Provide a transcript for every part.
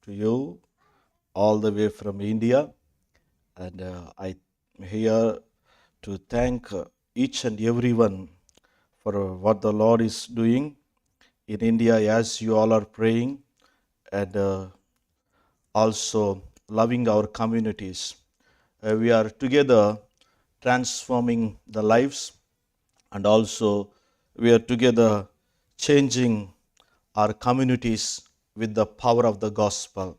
to you all the way from India. And I'm here to thank each and everyone for what the Lord is doing in India as you all are praying and also loving our communities. We are together transforming the lives, and also we are together changing our communities with the power of the gospel.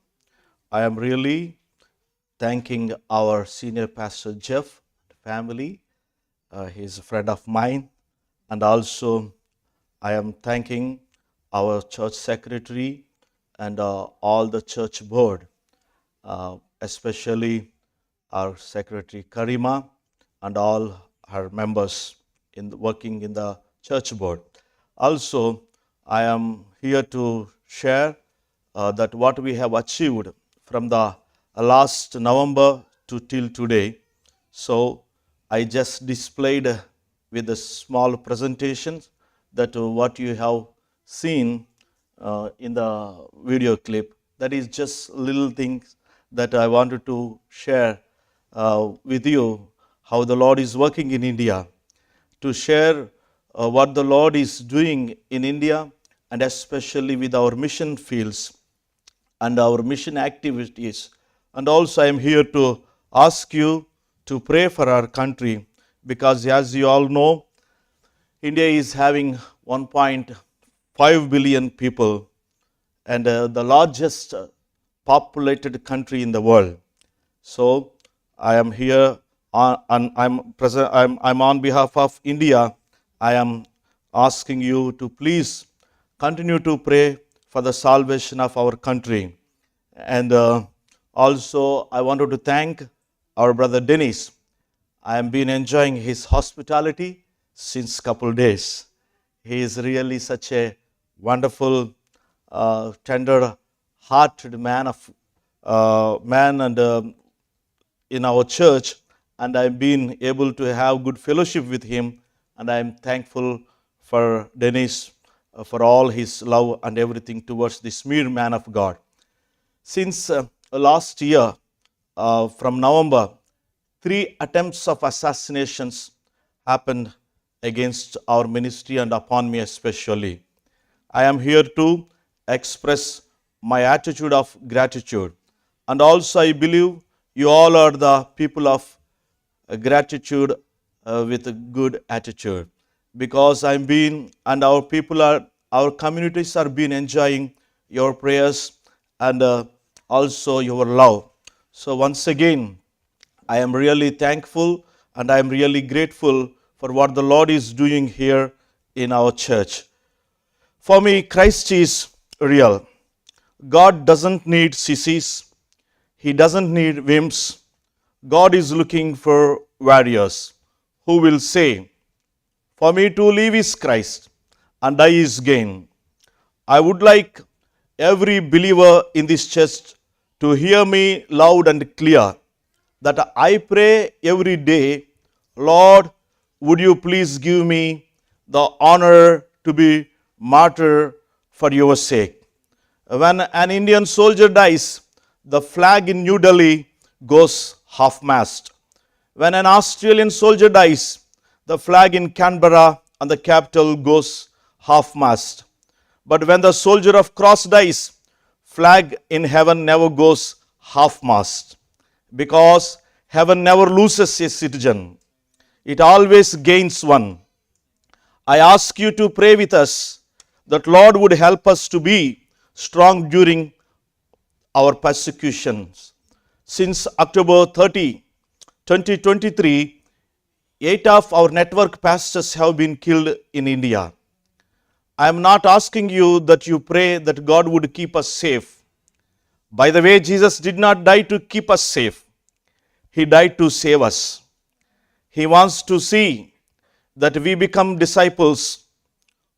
I am really thanking our senior pastor Jeff family. He's a friend of mine, and also I am thanking our church secretary and all the church board, especially our secretary Karima and all her members working in the church board. Also, I am here to share that what we have achieved from the last November to till today. So I just displayed with a small presentation that what you have seen in the video clip. That is just little things that I wanted to share with you how the Lord is working in India, to share what the Lord is doing in India, and especially with our mission fields and our mission activities. And also, I am here to ask you to pray for our country because, as you all know, India is having 1.5 billion people and the largest populated country in the world. So I am here I'm on behalf of India. I am asking you to please continue to pray for the salvation of our country. And also I wanted to thank our brother Dennis. I have been enjoying his hospitality since couple days. He is really such a wonderful, tender-hearted man and in our church, and I've been able to have good fellowship with him, and I'm thankful for Dennis for all his love and everything towards this mere man of God. Since last year, from November, 3 attempts of assassinations happened against our ministry and upon me especially. I am here to express my attitude of gratitude. And also I believe you all are the people of gratitude with a good attitude, because I'm being and our communities are been enjoying your prayers and also your love. So once again, I am really thankful and I am really grateful for what the Lord is doing here in our church. For me, Christ is real. God doesn't need sissies. He doesn't need wimps. God is looking for warriors who will say, for me to live is Christ and die is gain. I would like every believer in this church to hear me loud and clear that I pray every day, Lord, would you please give me the honor to be martyr for your sake. When an Indian soldier dies, the flag in New Delhi goes half-mast. When an Australian soldier dies, the flag in Canberra and the capital goes half-mast. But when the soldier of cross dies, flag in heaven never goes half-mast, because heaven never loses a citizen. It always gains one. I ask you to pray with us that Lord would help us to be strong during our persecutions. Since October 30, 2023, 8 of our network pastors have been killed in India. I am not asking you that you pray that God would keep us safe. By the way, Jesus did not die to keep us safe. He died to save us. He wants to see that we become disciples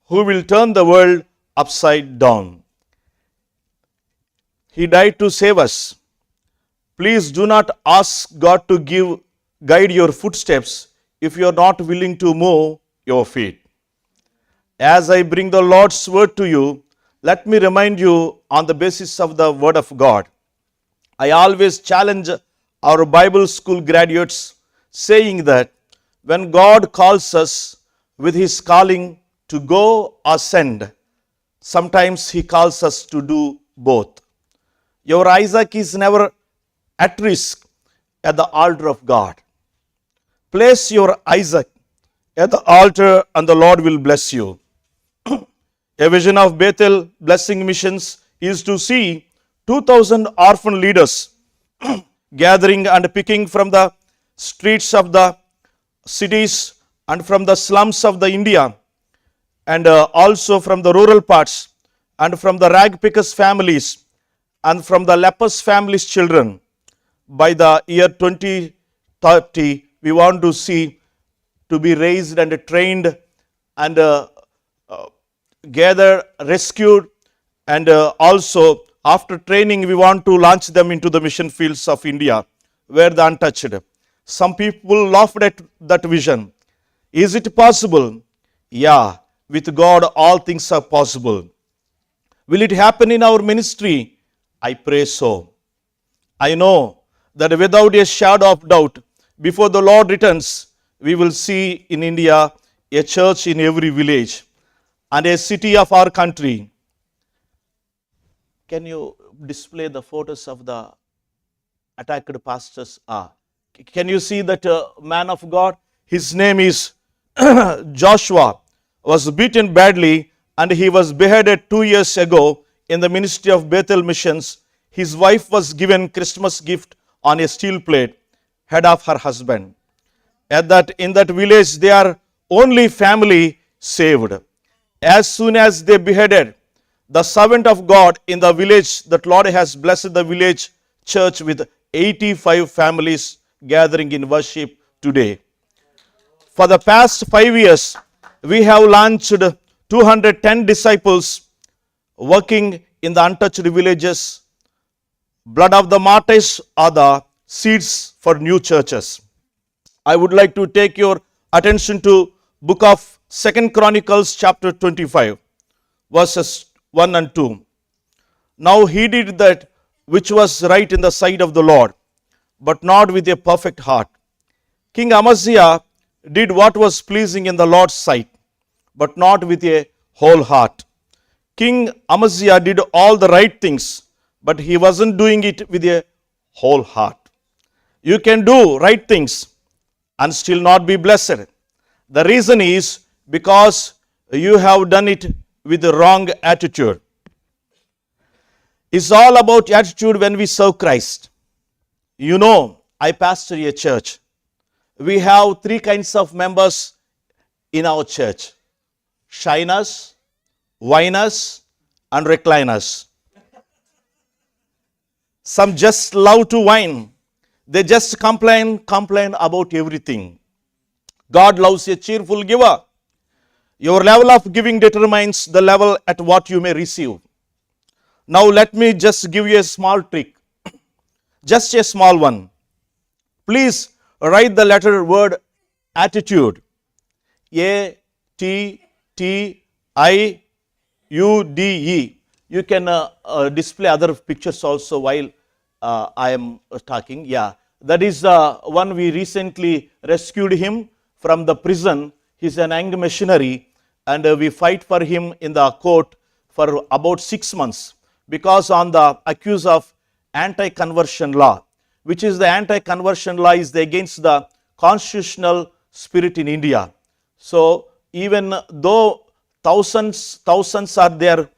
who will turn the world upside down. He died to save us. Please do not ask God to guide your footsteps if you are not willing to move your feet. As I bring the Lord's word to you, let me remind you on the basis of the Word of God. I always challenge our Bible school graduates saying that when God calls us with His calling to go or send, sometimes He calls us to do both. Your Isaac is never at risk at the altar of God. Place your Isaac at the altar and the Lord will bless you. A vision of Bethel Blessing Missions is to see 2,000 orphan leaders gathering and picking from the streets of the cities and from the slums of the India, and also from the rural parts, and from the rag pickers families, and from the lepers families' children. By the year 2030, we want to see to be raised and trained and gathered, rescued, and also after training we want to launch them into the mission fields of India where the untouched. Some people laughed at that vision. Is it possible? Yeah, with God all things are possible. Will it happen in our ministry? I pray so. I know that without a shadow of doubt, before the Lord returns, we will see in India a church in every village and a city of our country. Can you display the photos of the attacked pastors? Can you see that man of God? His name is Joshua, was beaten badly and he was beheaded 2 years ago in the ministry of Bethel Missions. His wife was given Christmas gift on a steel plate, head of her husband. In that village, they are only family saved. As soon as they beheaded the servant of God in the village, that Lord has blessed the village church with 85 families gathering in worship today. For the past 5 years, we have launched 210 disciples working in the untouched villages. Blood of the martyrs are the seeds for new churches. I would like to take your attention to book of 2 Chronicles chapter 25, verses 1 and 2. Now he did that which was right in the sight of the Lord, but not with a perfect heart. King Amaziah did what was pleasing in the Lord's sight, but not with a whole heart. King Amaziah did all the right things, but he wasn't doing it with a whole heart. You can do right things and still not be blessed. The reason is because you have done it with the wrong attitude. It's all about attitude when we serve Christ. You know, I pastor a church. We have 3 kinds of members in our church: shiners, whiners, and recliners. Some just love to whine. They just complain about everything. God loves a cheerful giver. Your level of giving determines the level at what you may receive. Now let me just give you a small trick. Just a small one. Please write the letter word attitude. ATTIUDE. You can display other pictures also while I am talking. Yeah, that is the one we recently rescued him from the prison. He's an young missionary, and we fight for him in the court for about 6 months because on the accuse of anti-conversion law, which is the anti-conversion law is against the constitutional spirit in India. So even though thousands are there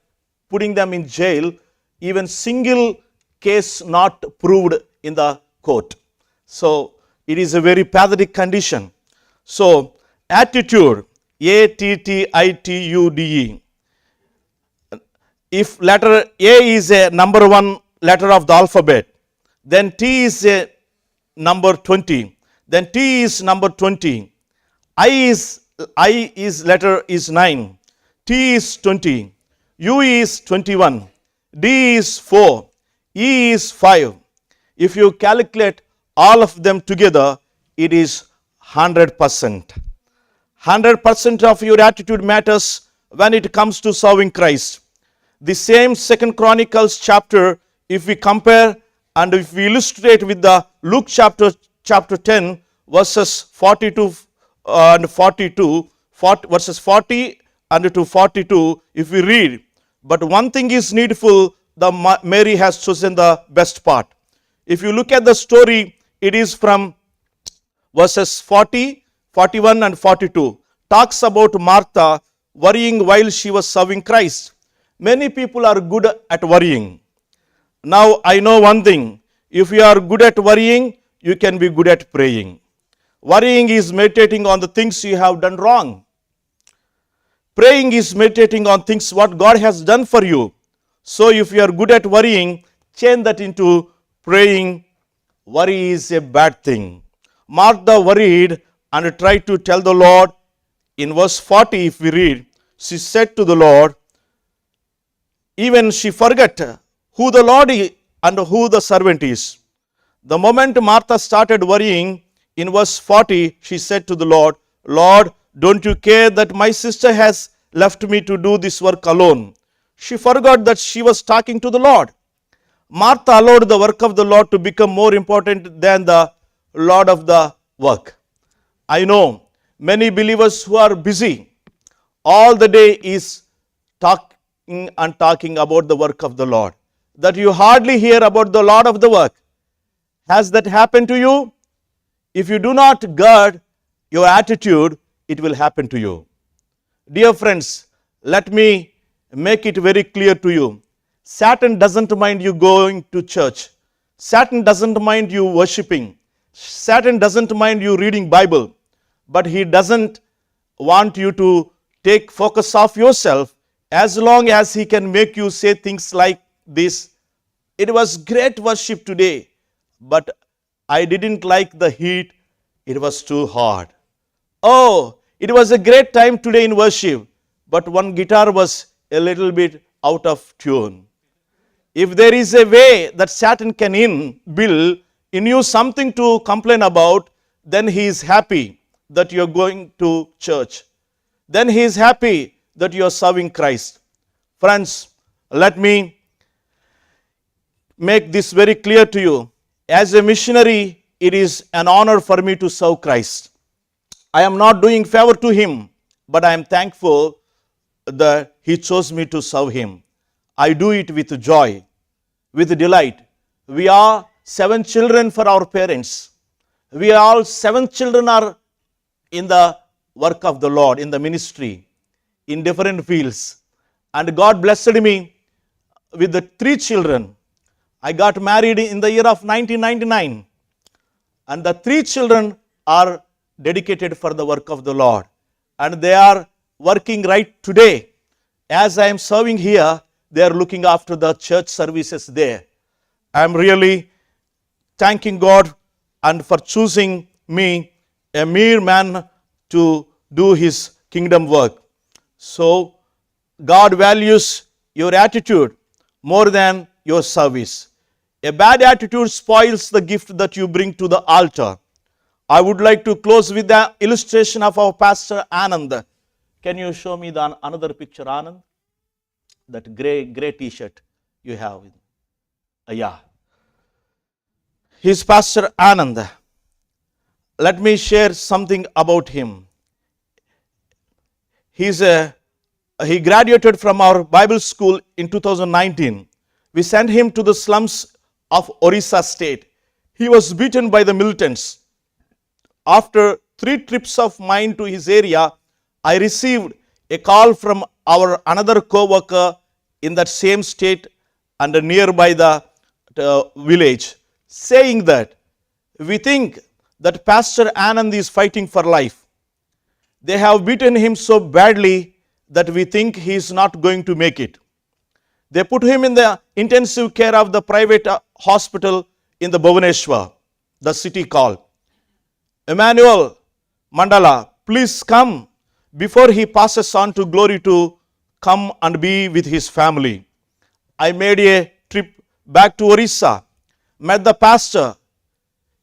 putting them in jail, even single case not proved in the court. So it is a very pathetic condition. So attitude, ATTITUDE. If letter A is a number 1 letter of the alphabet, then T is a number 20, then T is number 20, I is letter is 9, T is 20, U is 21, D is 4, E is 5. If you calculate all of them together, it is 100%. 100% of your attitude matters when it comes to serving Christ. The same Second Chronicles chapter, if we compare and if we illustrate with the Luke chapter 10, verses 42 and 42, verses 40 and to 42, if we read, but one thing is needful, Mary has chosen the best part. If you look at the story, it is from verses 40, 41 and 42. Talks about Martha worrying while she was serving Christ. Many people are good at worrying. Now I know one thing, if you are good at worrying, you can be good at praying. Worrying is meditating on the things you have done wrong. Praying is meditating on things what God has done for you. So if you are good at worrying, change that into praying. Worry is a bad thing. Martha worried and tried to tell the Lord. In verse 40, if we read, she said to the Lord, even she forgot who the Lord is and who the servant is. The moment Martha started worrying, in verse 40, she said to the Lord, Lord, don't you care that my sister has left me to do this work alone? She forgot that she was talking to the Lord. Martha allowed the work of the Lord to become more important than the Lord of the work. I know many believers who are busy all the day is talking and talking about the work of the Lord, that you hardly hear about the Lord of the work. Has that happened to you? If you do not guard your attitude, it will happen to you. Dear friends, let me make it very clear to you. Satan doesn't mind you going to church. Satan doesn't mind you worshiping. Satan doesn't mind you reading Bible. But he doesn't want you to take focus off yourself, as long as he can make you say things like this. It was great worship today, but I didn't like the heat. It was too hard. Oh, it was a great time today in worship, but one guitar was a little bit out of tune. If there is a way that Satan can build in you something to complain about, then he is happy that you are going to church. Then he is happy that you are serving Christ. Friends, let me make this very clear to you. As a missionary, it is an honor for me to serve Christ. I am not doing favor to him, but I am thankful that he chose me to serve him. I do it with joy, with delight. We are 7 children for our parents. We all 7 children are in the work of the Lord, in the ministry, in different fields. And God blessed me with the 3 children. I got married in the year of 1999. And the 3 children are dedicated for the work of the Lord. And they are working right today. As I am serving here, they are looking after the church services there. I am really thanking God and for choosing me, a mere man, to do his kingdom work. So, God values your attitude more than your service. A bad attitude spoils the gift that you bring to the altar. I would like to close with the illustration of our pastor Anand. Can you show me another picture, Anand? That gray t-shirt you have. Yeah. His pastor Anand. Let me share something about him. He graduated from our Bible school in 2019. We sent him to the slums of Orissa state. He was beaten by the militants. After 3 trips of mine to his area, I received a call from our another co-worker in that same state and nearby the village, saying that we think that Pastor Anand is fighting for life. They have beaten him so badly that we think he is not going to make it. They put him in the intensive care of the private hospital in the Bhubaneswar, the city called. Emmanuel, Mandala, please come before he passes on to glory to come and be with his family. I made a trip back to Orissa, met the pastor.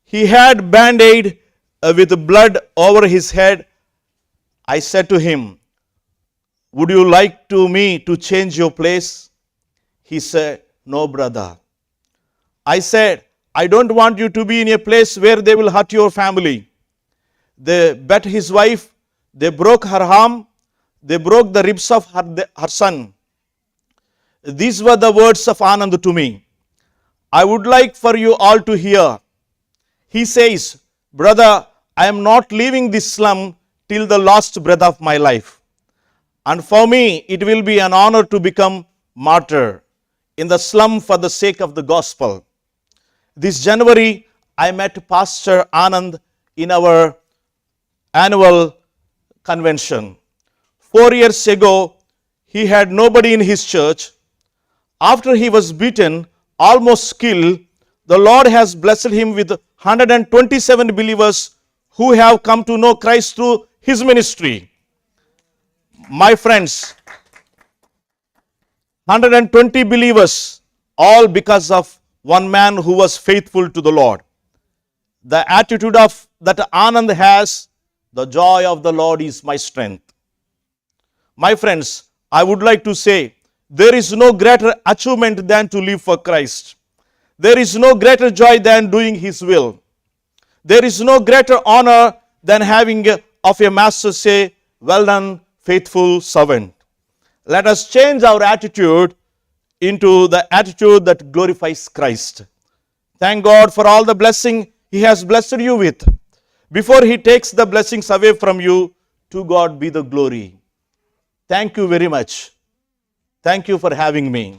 He had band-aid with blood over his head. I said to him, would you like me to change your place? He said, no, brother. I said, I don't want you to be in a place where they will hurt your family. They bet his wife, they broke her arm, they broke the ribs of her son. These were the words of Anand to me. I would like for you all to hear. He says, brother, I am not leaving this slum till the last breath of my life. And for me, it will be an honor to become martyr in the slum for the sake of the gospel. This January, I met Pastor Anand in our annual convention. 4 years ago, he had nobody in his church. After he was beaten, almost killed, the Lord has blessed him with 127 believers who have come to know Christ through his ministry. My friends, 120 believers, all because of one man who was faithful to the Lord. The attitude of that Anand has, the joy of the Lord is my strength. My friends, I would like to say, there is no greater achievement than to live for Christ. There is no greater joy than doing his will. There is no greater honor than having of a master say, well done, faithful servant. Let us change our attitude into the attitude that glorifies Christ. Thank God for all the blessing he has blessed you with. Before he takes the blessings away from you, to God be the glory. Thank you very much. Thank you for having me.